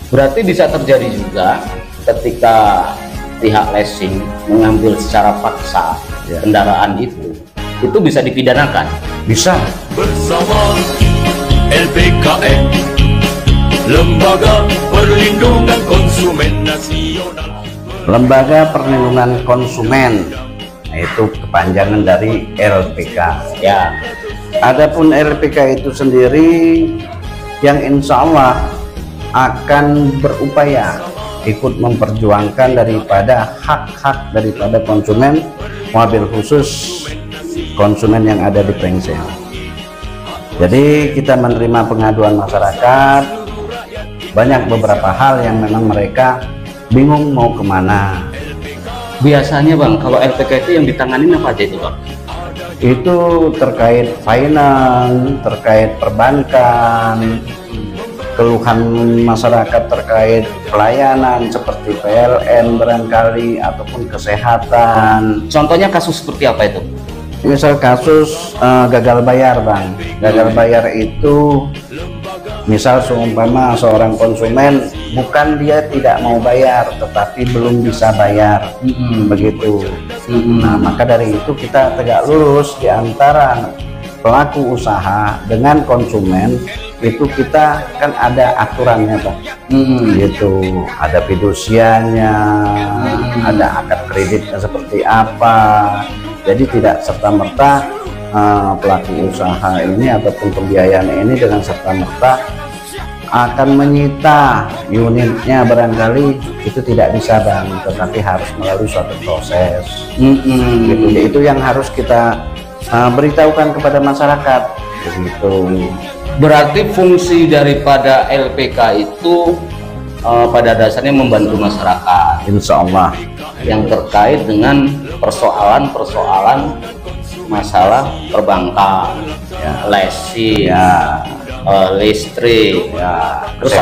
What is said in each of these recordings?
Berarti bisa terjadi juga ketika pihak leasing mengambil secara paksa kendaraan itu bisa dipidanakan. Bisa. Bersama LPKN, Lembaga Perlindungan Konsumen Nasional. Lembaga Perlindungan Konsumen, itu kepanjangan dari LPK. Ya. Adapun LPK itu sendiri yang insya Allah akan berupaya ikut memperjuangkan daripada hak-hak daripada konsumen, mobil khusus konsumen yang ada di Prengsel. Jadi kita menerima pengaduan masyarakat, banyak beberapa hal yang memang mereka bingung mau kemana. Biasanya Bang, kalau LPK itu yang ditangani apa aja itu Bang? Itu terkait finance, terkait perbankan, keluhan masyarakat terkait pelayanan seperti PLN barangkali, ataupun kesehatan. Contohnya kasus seperti apa itu? Misal kasus gagal bayar Bang. Gagal bayar itu misal seumpama seorang konsumen bukan dia tidak mau bayar tetapi belum bisa bayar, begitu. Nah, maka dari itu kita tegak lurus di antara pelaku usaha dengan konsumen, itu kita kan ada aturannya Pak. Gitu, ada fidusianya, ada akad kreditnya seperti apa. Jadi tidak serta-merta pelaku usaha ini ataupun pembiayaan ini dengan serta-merta akan menyita unitnya, barangkali itu tidak bisa Bang, tetapi harus melalui suatu proses. Gitu. Itu yang harus kita beritahukan kepada masyarakat, begitu. Berarti fungsi daripada LPK itu pada dasarnya membantu masyarakat, Insya Allah, yang terkait dengan persoalan-persoalan masalah perbankan, leasing, listrik, terus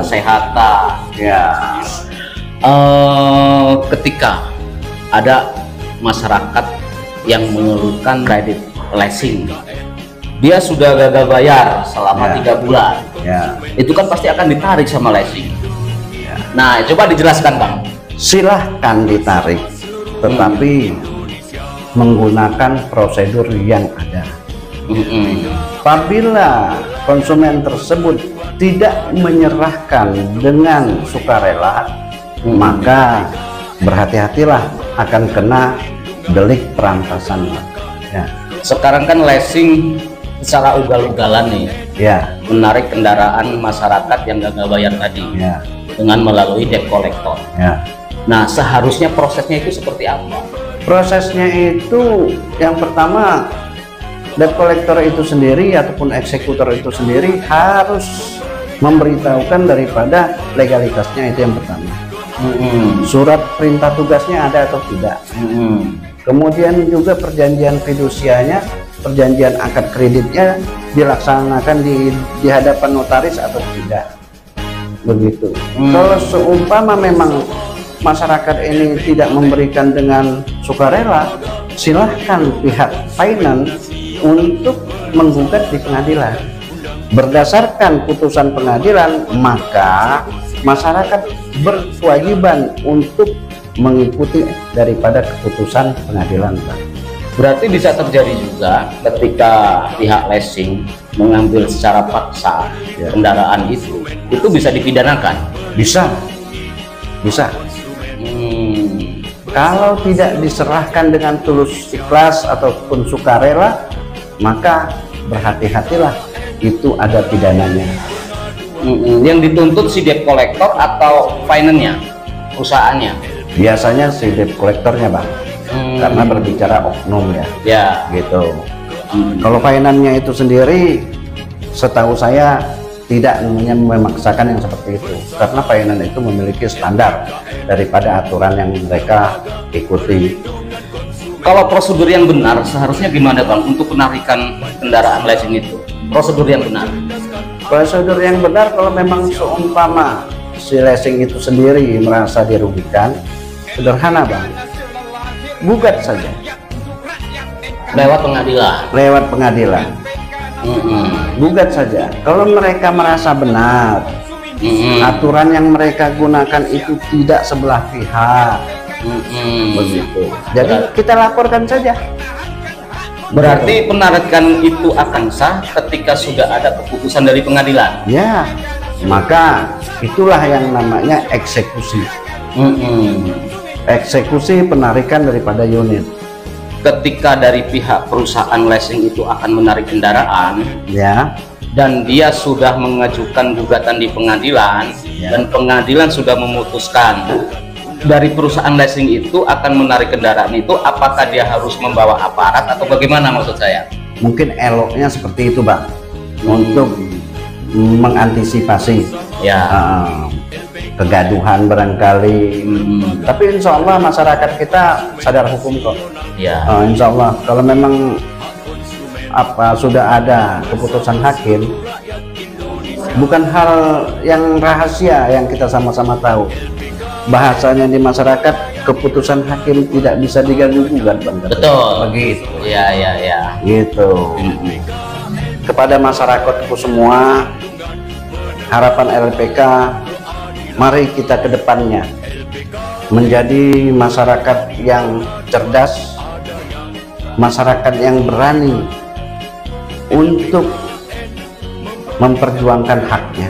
kesehatan. Ketika ada masyarakat yang mengeluhkan kredit leasing, dia sudah gagal bayar selama 3 bulan, itu kan pasti akan ditarik sama leasing. Nah, coba dijelaskan Bang. Silahkan ditarik, tetapi menggunakan prosedur yang ada. Apabila konsumen tersebut tidak menyerahkan dengan sukarela, maka berhati-hatilah akan kena delik perampasan. Sekarang kan leasing secara ugal-ugalan nih, menarik kendaraan masyarakat yang gagal bayar tadi, dengan melalui debt collector. Nah, seharusnya prosesnya itu seperti apa? Prosesnya itu yang pertama, debt collector itu sendiri ataupun eksekutor itu sendiri harus memberitahukan daripada legalitasnya, itu yang pertama. Surat perintah tugasnya ada atau tidak. Kemudian juga perjanjian fidusianya, perjanjian akad kreditnya dilaksanakan di hadapan notaris atau tidak, begitu. Kalau seumpama memang masyarakat ini tidak memberikan dengan sukarela, silahkan pihak finance untuk menggugat di pengadilan. Berdasarkan putusan pengadilan, maka masyarakat berkewajiban untuk mengikuti daripada keputusan pengadilan. Berarti bisa terjadi juga ketika pihak leasing mengambil secara paksa kendaraan itu bisa dipidanakan. Bisa. Kalau tidak diserahkan dengan tulus ikhlas ataupun sukarela, maka berhati-hatilah, itu ada pidananya. Yang dituntut si debt collector atau finance-nya, perusahaannya? Biasanya si debt collectornya Bang, karena berbicara oknum gitu. Kalau finance-nya itu sendiri, setahu saya tidak memaksakan yang seperti itu, karena finance itu memiliki standar daripada aturan yang mereka ikuti. Kalau prosedur yang benar seharusnya gimana Bang untuk penarikan kendaraan leasing itu? Prosedur yang benar. Prosedur yang benar, kalau memang seumpama si leasing itu sendiri merasa dirugikan, sederhana Bang, gugat saja lewat pengadilan. Gugat saja. Kalau mereka merasa benar, Aturan yang mereka gunakan itu tidak sebelah pihak. Begitu. Jadi kita laporkan saja. Berarti penarikan itu akan sah ketika sudah ada keputusan dari pengadilan. Ya, maka itulah yang namanya eksekusi. Eksekusi penarikan daripada unit. Ketika dari pihak perusahaan leasing itu akan menarik kendaraan, Ya, dan dia sudah mengajukan gugatan di pengadilan, dan pengadilan sudah memutuskan dari perusahaan leasing itu akan menarik kendaraan itu, apakah dia harus membawa aparat atau bagaimana maksud saya? mungkin eloknya seperti itu, Bang, untuk mengantisipasi kegaduhan barangkali. Tapi insya Allah masyarakat kita sadar hukum kok. Insya Allah kalau memang sudah ada keputusan hakim, bukan hal yang rahasia yang kita sama-sama tahu. Bahasanya di masyarakat, keputusan hakim tidak bisa diganggu-gugat, Bang. Betul. Begitu. Ya. Gitu. Kepada masyarakatku semua, harapan LPK, mari kita ke depannya menjadi masyarakat yang cerdas, masyarakat yang berani untuk memperjuangkan haknya.